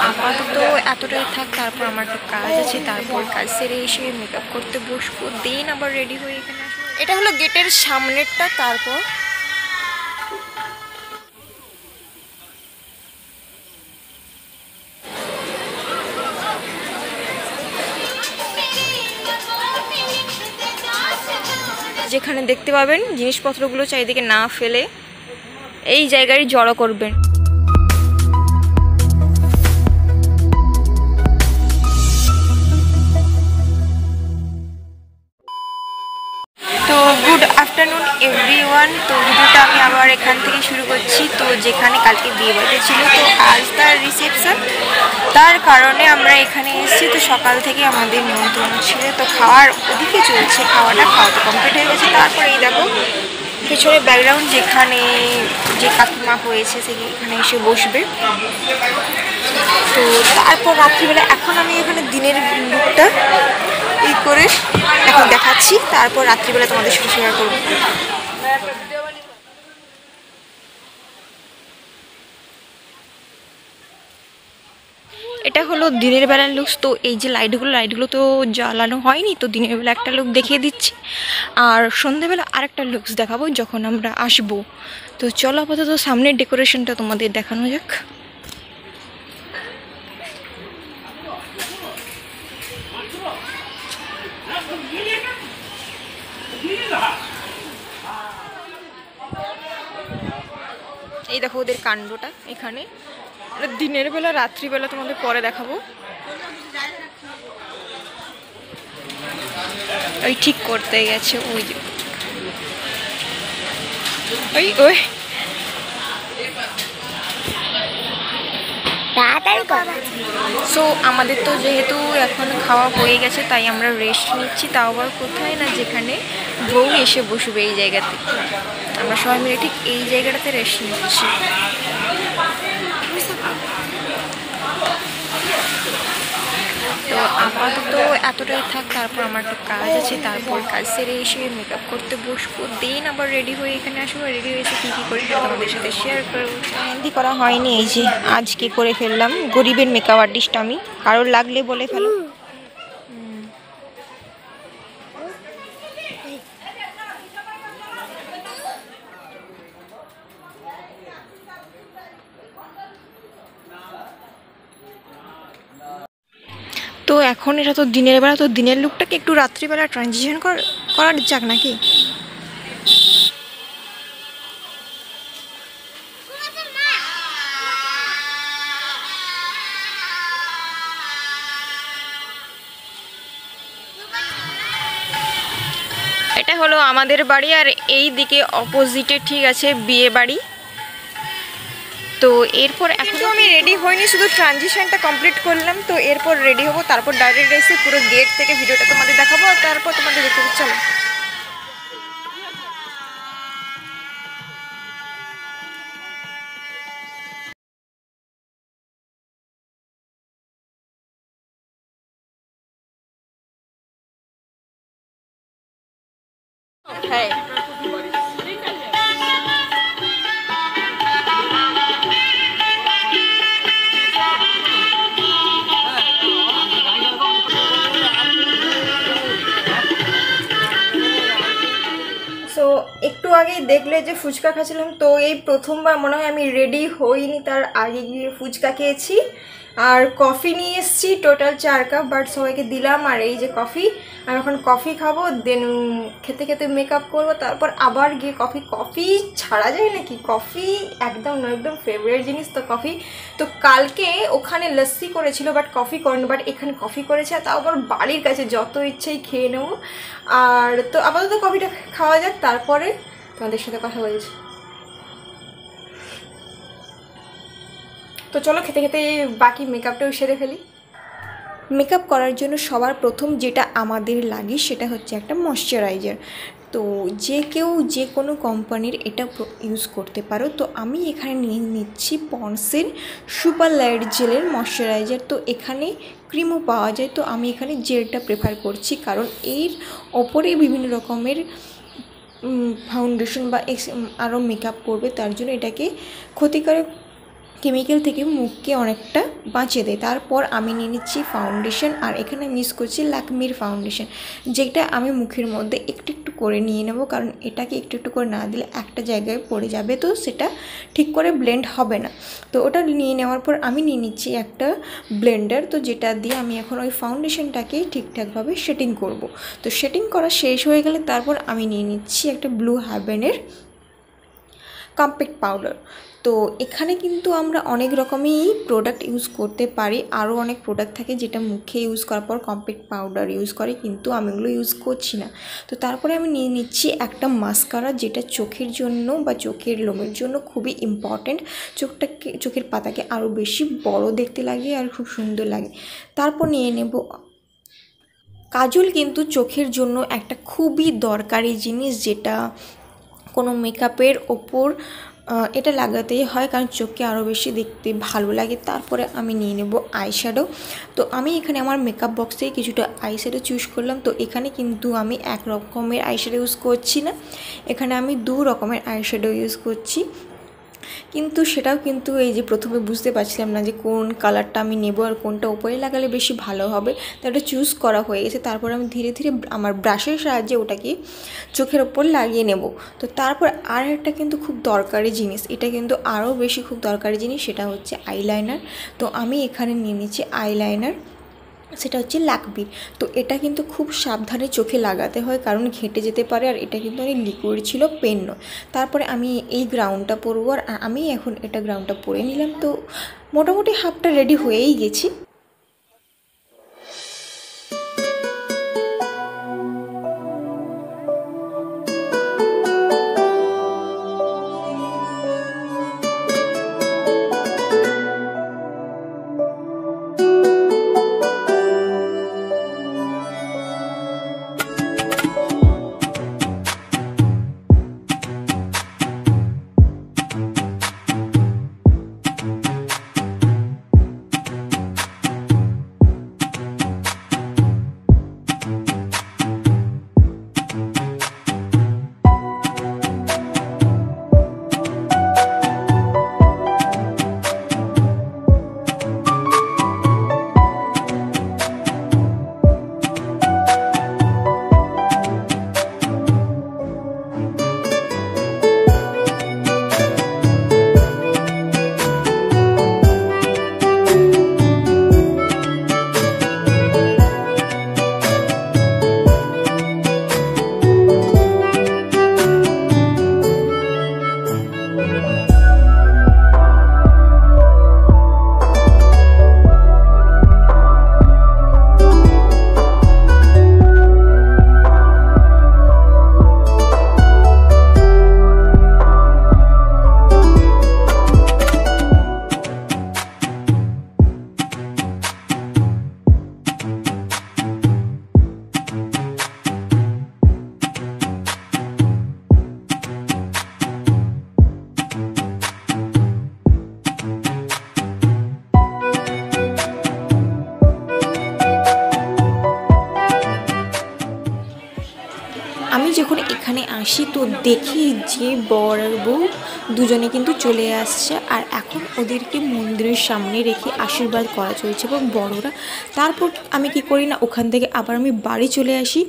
আপাতত এতটাই থাক, তারপর আমার একটু কাজ আছে, তারপর কাজ সেরে এসে মেকআপ করতে বসবো, দেন আবার রেডি হয়ে এখানে আসবো। এটা হলো গেটের সামনেরটা। তারপর যেখানে দেখতে পাবেন জিনিসপত্রগুলো চারিদিকে না ফেলে এই জায়গায় জড়ো করবেন। তো গুড আফটারনুন এভরিওয়ান। তো ভিডিওটা আমি আবার এখান থেকে শুরু করছি। তো যেখানে কালকে বিয়ে বাড়ি ছিল, তো আজ তার রিসেপশন, তার কারণে আমরা এখানে এসেছি। তো সকাল থেকে আমাদের নিমন্ত্রণ ছিল, তো খাওয়ার ওদিকে চলছে, খাওয়া তো কমপ্লিট হয়ে গেছে। তারপরে এই দেখো পেছনে ব্যাকগ্রাউন্ড, যেখানে যে কাকিমা হয়েছে সেখানে এসে বসবে। তো তারপর রাত্রিবেলা, এখন আমি এখানে দিনের লুকটা এই করে এখন দেখাচ্ছি, তারপর রাত্রিবেলা তোমাদের সাথে শেয়ার করবো। এটা হলো দিনের বেলার লুকস। তো এই যে লাইটগুলো তো জ্বালানো হয়নি, তো দিনের বেলা একটা লুক দেখিয়ে দিচ্ছি, আর সন্ধ্যেবেলা আরেকটা লুকস দেখাবো যখন আমরা আসবো। তো চলো আপাতত সামনের ডেকোরেশনটা তোমাদের দেখানো যাক। এই দেখো ওদের কাণ্ডটা এখানে। দিনের বেলা রাত্রিবেলা তোমাদের পরে দেখাবো। ওই ঠিক করতে গেছে, ওই যে ওই সো আমাদের তো যেহেতু এখন খাওয়া হয়ে গেছে, তাই আমরা রেস্ট নিচ্ছি। তাও আবার কোথায় না, যেখানে বউ এসে বসবে এই জায়গাতে। আমরা সবাই মিলে ঠিক এই জায়গাটাতে রেস্ট নিচ্ছি। তো আপাতত এতটাই থাক, তারপর আমার একটু কাজ আছে, তারপর কাজ সেরে এসে মেকআপ করতে বসবো, দেন আবার রেডি হয়ে এখানে আসবো। রেডি হয়েছে কী কী করি তোমাদের সাথে শেয়ার করবো। মেহেন্দি করা হয়নি, এই যে আজকে করে ফেললাম। গরিবের মেকআপ আর্টিস্ট আমি, কারোর লাগলে বলে ফেলো। তো এখন এটা তো দিনের বেলা, তো দিনের লুকটাকে একটু রাত্রিবেলা ট্রানজিশন করার যাক নাকি। এটা হলো আমাদের বাড়ি, আর এই দিকে অপোজিটে ঠিক আছে বিয়ে বাড়ি। তো এরপর এখন আমি রেডি হইনি, শুধু ট্রানজিশনটা কমপ্লিট করলাম। তো এরপর রেডি হবো, তারপর ডাইরেক্ট এসে পুরো গেট থেকে ভিডিওটা তোমাদের দেখাবো, আর তারপর তোমাদের দেখতে চলো। হ্যাঁ সো একটু আগেই দেখলে যে ফুচকা খাচ্ছিলাম। তো এই প্রথমবার মনে হয় আমি রেডি হইনি, তার আগে গিয়ে ফুচকা খেয়েছি। আর কফি নিয়ে এসেছি টোটাল 4 কাপ, বাট সবাইকে দিলাম। আর এই যে কফি, আমি এখন কফি খাবো, দেন খেতে খেতে মেকআপ করবো, তারপর আবার গিয়ে কফি ছাড়া যায় নাকি? কফি একদম একদম ফেভারিট জিনিস তো কফি। তো কালকে ওখানে লস্যি করেছিল, বাট কফি করেনি, বাট এখানে কফি করেছে, তাও আবার বাড়ির কাছে, যত ইচ্ছেই খেয়ে নেবো। আর তো আপাতত কফিটা খাওয়া যাক, তারপরে তোমাদের সাথে কথা বলছি। তো চলো খেতে খেতে বাকি মেকআপটাও সেরে ফেলি। মেকআপ করার জন্য সবার প্রথম যেটা আমাদের লাগে সেটা হচ্ছে একটা ময়শ্চারাইজার। তো যে কেউ যে কোনো কোম্পানির এটা ইউজ করতে পারো। তো আমি এখানে নিয়ে নিচ্ছি পন্ডসের সুপার লাইট জেলের ময়শ্চারাইজার। তো এখানে ক্রিমও পাওয়া যায়, তো আমি এখানে জেলটা প্রেফার করছি, কারণ এর ওপরে বিভিন্ন রকমের ফাউন্ডেশন বা আরও মেকআপ করবে, তার জন্য এটাকে ক্ষতিকারক কেমিক্যাল থেকে মুখকে অনেকটা বাঁচিয়ে দেয়। তারপর আমি নিয়ে নিচ্ছি ফাউন্ডেশন, আর এখানে মিক্স করছি ল্যাকমির ফাউন্ডেশন, যেটা আমি মুখের মধ্যে একটু একটু করে নিয়ে নেব, কারণ এটাকে একটু একটু করে না দিলে একটা জায়গায় পড়ে যাবে, তো সেটা ঠিক করে ব্লেন্ড হবে না। তো ওটা নিয়ে নেওয়ার পর আমি নিয়ে নিচ্ছি একটা ব্লেন্ডার, তো যেটা দিয়ে আমি এখন ওই ফাউন্ডেশনটাকে ঠিকঠাকভাবে শেডিং করব। তো শেডিং করা শেষ হয়ে গেলে তারপর আমি নিয়ে নিচ্ছি একটা ব্লু হেভেনের কম্প্যাক্ট পাউডার। তো এখানে কিন্তু আমরা অনেক রকমই প্রোডাক্ট ইউজ করতে পারি, আরও অনেক প্রোডাক্ট থাকে যেটা মুখে ইউজ করার পর কম্প্যাক্ট পাউডার ইউজ করে, কিন্তু আমি এগুলো ইউজ করছি না। তো তারপরে আমি নিয়ে নিচ্ছি একটা মাস্কারা, যেটা চোখের জন্য বা চোখের লোমের জন্য খুবই ইম্পর্ট্যান্ট। চোখের পাতাকে আরও বেশি বড় দেখতে লাগে আর খুব সুন্দর লাগে। তারপর নিয়ে নেব কাজল। কিন্তু চোখের জন্য একটা খুবই দরকারি জিনিস, যেটা কোনো মেকআপের ওপর এটা লাগাতেই হয়, কারণ চোখকে আরও বেশি দেখতে ভালো লাগে। তারপরে আমি নিয়ে নেব আইশ্যাডো। তো আমি এখানে আমার মেকআপ বক্সে কিছুটা আইশ্যাডো চুজ করলাম। তো এখানে কিন্তু আমি এক রকমের আইশ্যাডো ইউজ করছি না, এখানে আমি 2 রকমের আইশ্যাডো ইউজ করছি। কিন্তু সেটাও কিন্তু এই যে প্রথমে বুঝতে পারছিলাম না যে কোন কালারটা আমি নেব আর কোনটা উপরে লাগালে বেশি ভালো হবে, তো এটা চুজ করা হয়ে গেছে। তারপর আমি ধীরে ধীরে আমার ব্রাশের সাহায্যে ওটাকে চোখের ওপর লাগিয়ে নেব। তো তারপর আর একটা কিন্তু খুব দরকারি জিনিস, এটা কিন্তু আরও বেশি খুব দরকারি জিনিস, সেটা হচ্ছে আইলাইনার। তো আমি এখানে নিয়ে নিচ্ছি আইলাইনার, সেটা হচ্ছে ল্যাকমির। তো এটা কিন্তু খুব সাবধানে চোখে লাগাতে হয়, কারণ ঘেঁটে যেতে পারে, আর এটা কিন্তু অনেক লিকুইড ছিল, পেন নয়। তারপরে আমি এই গ্রাউন্ডটা পরবো, আর আমি এখন এটা গ্রাউন্ডটা পরে নিলাম। তো মোটামুটি হাফটা রেডি হয়েই গেছি। আমি যখন এখানে আসি তো দেখি যে বর আর বউ দুজনে কিন্তু চলে আসছে, আর এখন ওদেরকে মন্দিরের সামনে রেখে আশীর্বাদ করা চলছে এবং বড়রা। তারপর আমি কি করি না, ওখান থেকে আবার আমি বাড়ি চলে আসি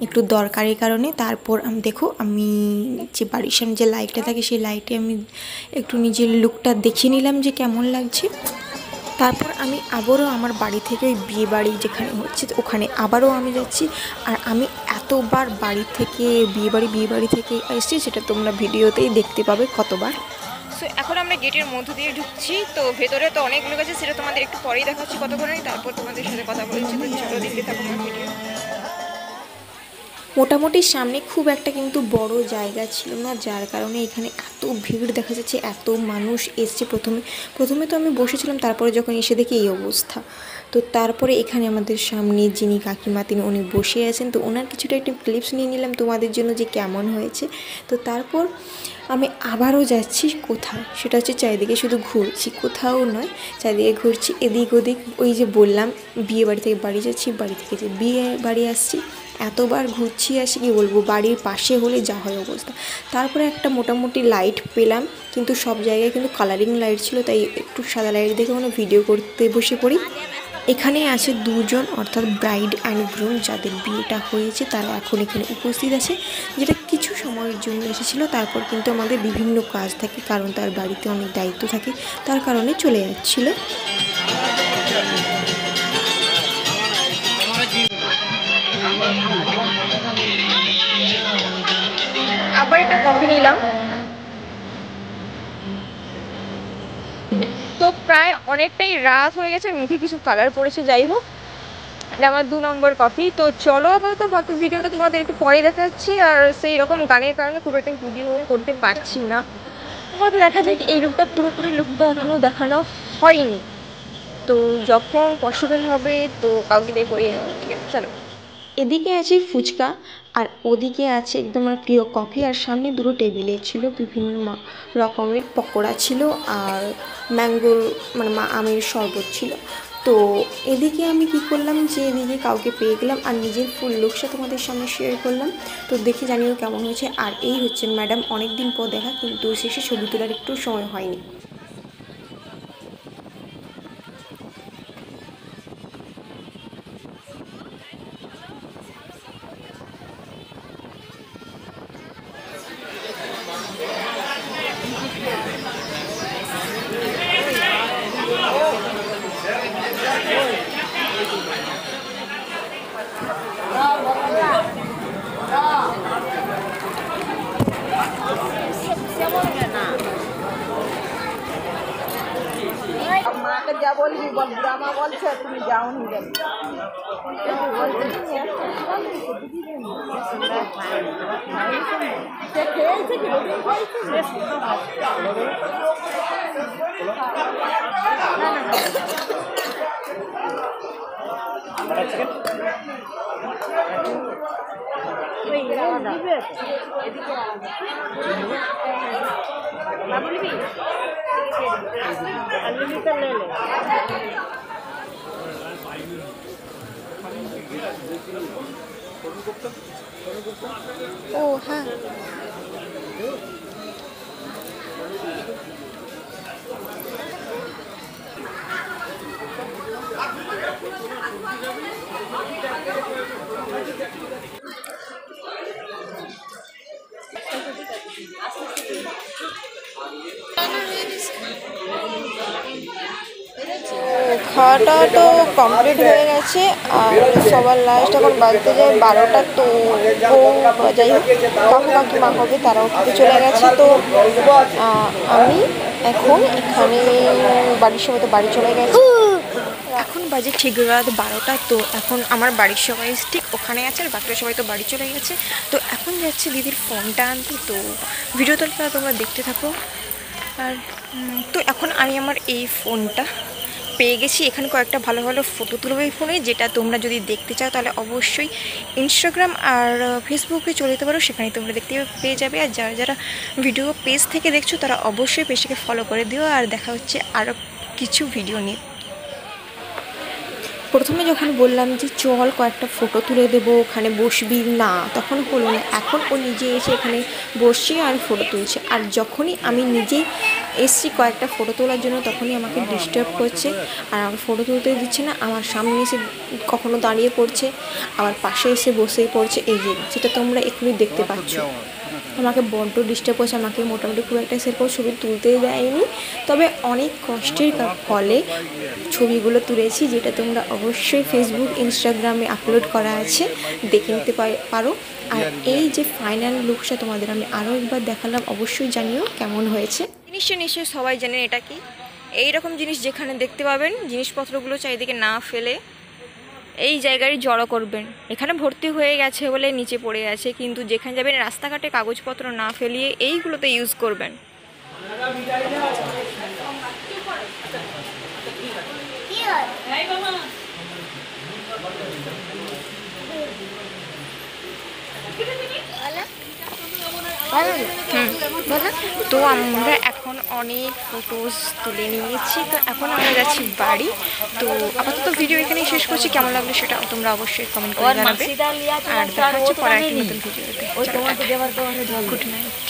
একটু দরকারি কারণে। তারপর আমি আমি যে বাড়ির সামনে যে লাইটটা থাকে সেই লাইটে আমি একটু নিজের লুকটা দেখে নিলাম যে কেমন লাগছে। তারপর আমি আবারও আমার বাড়ি থেকে ওই বিয়ে বাড়ি যেখানে হচ্ছে ওখানে আবারও আমি যাচ্ছি। আর আমি এতবার বাড়ি থেকে বিয়ে বাড়ি থেকে এসেছি, সেটা তোমরা ভিডিওতেই দেখতে পাবে কতবার। সো এখন আমরা গেটের মধ্য দিয়ে ঢুকছি, তো ভেতরে তো অনেক লোক আছে, সেটা তোমাদের একটু পরেই দেখাচ্ছি কতক্ষণে। তারপর তোমাদের সাথে কথা বলছি, তো চলো দেখতে থাকো আমার ভিডিও। মোটামুটি সামনে খুব একটা কিন্তু বড় জায়গা ছিল না, যার কারণে এখানে এত ভিড় দেখা যাচ্ছে, এত মানুষ এসছে। প্রথমে তো আমি বসেছিলাম, তারপরে যখন এসে দেখি এই অবস্থা। তো তারপরে এখানে আমাদের সামনে যিনি কাকিমা উনি বসে আছেন, তো ওনার কিছুটা একটা ক্লিপস নিয়ে নিলাম তোমাদের জন্য যে কেমন হয়েছে। তো তারপর আমি আবারও যাচ্ছি কোথায়, সেটা হচ্ছে চারিদিকে শুধু ঘুরছি, কোথাও নয়, চারিদিকে ঘুরছি এদিক ওদিক। ওই যে বললাম বিয়ে বাড়ি থেকে বাড়ি যাচ্ছি, বাড়ি থেকে যে বিয়ে বাড়ি আসছি, এতবার ঘুরছি আসি কি বলবো, বাড়ির পাশে হলে যা হয় অবস্থা। তারপরে একটা মোটামুটি লাইট পেলাম, কিন্তু সব জায়গায় কিন্তু কালারিং লাইট ছিল, তাই একটু সাদা লাইট দেখে মানে ভিডিও করতে বসে পড়ি। এখানে আছে দুজন, অর্থাৎ ব্রাইড অ্যান্ড গ্রুম, যাদের বিয়েটা হয়েছে তারা এখন এখানে উপস্থিত আছে, যেটা কিছু সময়ের জন্য এসেছিল। তারপর কিন্তু আমাদের বিভিন্ন কাজ থাকে, কারণ তার বাড়িতে অনেক দায়িত্ব থাকে, তার কারণে চলে যাচ্ছিল। আবার একটা কফি নিলাম। তো প্রায় অনেকটাই রাত হয়ে গেছে, মুখে কিছু কালার পড়েছে, যাই হোক এটা আমার 2 নম্বর কফি। তো চলো আপাতত বাকি ভিডিওটা তোমাদের একটু পরে দেখাচ্ছি। আর সেই রকম গানের কারণে খুব একটা ভিডিও করতে পারছি না। তোমাদের দেখা যায় এই লুকটা পুরোপুরি লুকটা এখনও দেখানো হয়নি, তো যখন পসিবল হবে তো কাউকে দিয়ে করিয়ে নেবো, ঠিক আছে চলো। এদিকে আছে ফুচকা আর ওদিকে আছে একদম আমার প্রিয় কফি, আর সামনে দুটো টেবিলে ছিল বিভিন্ন রকমের পকোড়া ছিল আর ম্যাঙ্গোর মানে আমের শরবত ছিল। তো এদিকে আমি কি করলাম যে এদিকে কাউকে পেয়ে গেলাম আর নিজের ফুল লুকসটা তোমাদের সামনে শেয়ার করলাম, তো দেখে জানিও কেমন হয়েছে। আর এই হচ্ছে ম্যাডাম, অনেক দিন পর দেখা, কিন্তু শেষে ছবি তোলার একটু সময় হয়নি। মাকে যা বলবি বল, জামা বলছে তুমি যাও নি গেল। ও হ্যাঁ, খাওয়াটা তো কমপ্লিট হয়ে গেছে আর সবার লাস্ট এখন বাজতে যায় 12টা। তো যাই হোক কাকু কাকিমা হবে তারাও খেতে চলে গেছে। তো আমি এখন এখানে বাড়ির সবাই তো বাড়ি চলে গেছে, এখন বাজে ঠিক রাত 12টা। তো এখন আমার বাড়ির সবাই ঠিক ওখানে আছে আর বাকিরা সবাই তো বাড়ি চলে গেছে। তো এখন যাচ্ছে দিদির ফোনটা আনতে, তো ভিডিও তোলা তোমরা দেখতে থাকো। আর তো এখন আমি আমার এই ফোনটা পেয়ে গেছি, এখানে কয়েকটা ভালো ভালো ফটো তুলবো এই ফোনে, যেটা তোমরা যদি দেখতে চাও তাহলে অবশ্যই ইনস্টাগ্রাম আর ফেসবুকে চলে যেতে পারো, সেখানে তোমরা দেখতে পেয়ে যাবে। আর যারা যারা ভিডিও পেজ থেকে দেখছো তারা অবশ্যই পেজটাকে ফলো করে দিও। আর দেখা হচ্ছে আরও কিছু ভিডিও নিয়ে। প্রথমে যখন বললাম যে চল কয়েকটা ফটো তুলে দেবো ওখানে বসবি, না তখন হলো না। এখন ও নিজে এসে এখানে বসছে আর ফটো তুলছে, আর যখনই আমি নিজেই এসছি কয়েকটা ফটো তোলার জন্য তখনই আমাকে ডিস্টার্ব করছে আর আমাকে ফটো তুলতে দিচ্ছে না। আমার সামনে এসে কখনো দাঁড়িয়ে পড়ছে, আবার পাশে এসে বসেই পড়ছে, এই যেটা তোমরা এক্ষুনি দেখতে পাচ্ছ। আমাকে বড্ড ডিস্টার্ব করছে, আমাকে মোটামুটি খুব একটা সেরকম ছবি তুলতে দেয়নি, তবে অনেক কষ্টের ফলে ছবিগুলো তুলেছি, যেটা তোমরা অবশ্যই ফেসবুক ইনস্টাগ্রামে আপলোড করা আছে, দেখে নিতে পারো। আর এই যে ফাইনাল লুকটা তোমাদের আমি আরও একবার দেখালাম, অবশ্যই জানিও কেমন হয়েছে। নিশ্চয়ই সবাই জানেন এটা কি, এইরকম জিনিস যেখানে দেখতে পাবেন জিনিসপত্রগুলো চারিদিকে না ফেলে এই জায়গায় জড়ো করবেন। এখানে ভর্তি হয়ে গেছে বলে নিচে পড়ে আছে, কিন্তু যেখানে যাবেন রাস্তাঘাটে কাগজপত্র না ফেলিয়ে এইগুলোতে ইউজ করবেন। বলো। তো আমরা এখন অনেক ফটোস তুলে নিয়েছি, তো এখন আমরা যাচ্ছি বাড়ি। তো আপাতত ভিডিও এখানেই শেষ করছি, কেমন লাগলো সেটা তোমরা অবশ্যই কমেন্ট করে জানাবে। আর দেখা হচ্ছে পরে একটা নতুন ভিডিওতে। Good night.